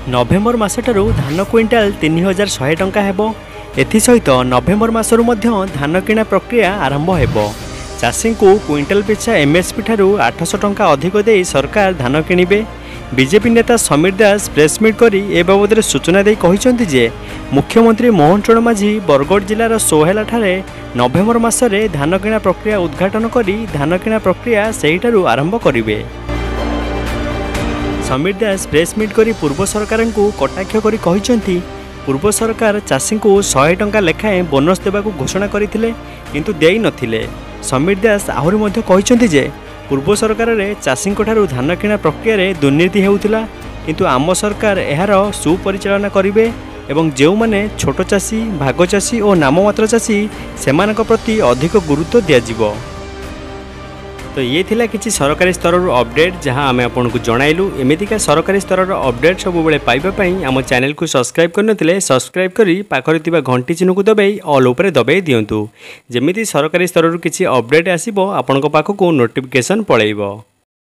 नवेम्बर मासठारू धान क्विंटाल 3100 टंका हेबो। एथिसहित नवेम्बर मासरू मध्य धान किणा प्रक्रिया आरंभ हेबो। चाषी को क्विंटाल पिछा एमएसपी ठारू 800 टंका अधिक दे सरकार धान किणिबे। बीजेपी नेता समीर दास प्रेसमिट करी ए बाबद सूचना दे कहिसंती जे मुख्यमंत्री मोहन चरण माझी बरगढ़ जिलार सोहेला ठारे नवेम्बर मासरे धान किणा प्रक्रिया उद्घाटन करी धान किणा प्रक्रिया सेहिठारू आरंभ करिवे। समीर दास प्रेसमिट करी पूर्व सरकार को कटाक्ष करी कहिसंती पूर्व सरकार चाषी को 100 टंका लेखाएं बोनस देवाक घोषणा करथिले किंतु देई नथिले। समीर दास आहुरी मध्य कहिसंती जे पूर्व सरकार रे चाषी ठारू धान किणा प्रक्रिया रे दुर्नीति हेउथिला किंतु आम सरकार एहार सुपरिचालना करिवे एवं जो माने छोट चाषी भाग चाषी और नाममात्र चाषी सेमानक प्रति अधिक गुरुत्व दियाजिवो। तो ये थिला किछि सरकारी स्तर अपडेट जहां आमे आपनको जणाइलु। एमितिका सरकारी स्तर अपडेट सब बेले पाइबा पई आम चैनल को सब्सक्राइब करनथिले सब्सक्राइब करी पाखरे थिबा घंटी चिन्ह को दबाई ऑल ऊपर दबाई दियंतु। जेमिति सरकारी स्तर किछि अपडेट आसीबो आपनको पाखको नोटिफिकेशन पळेइबो।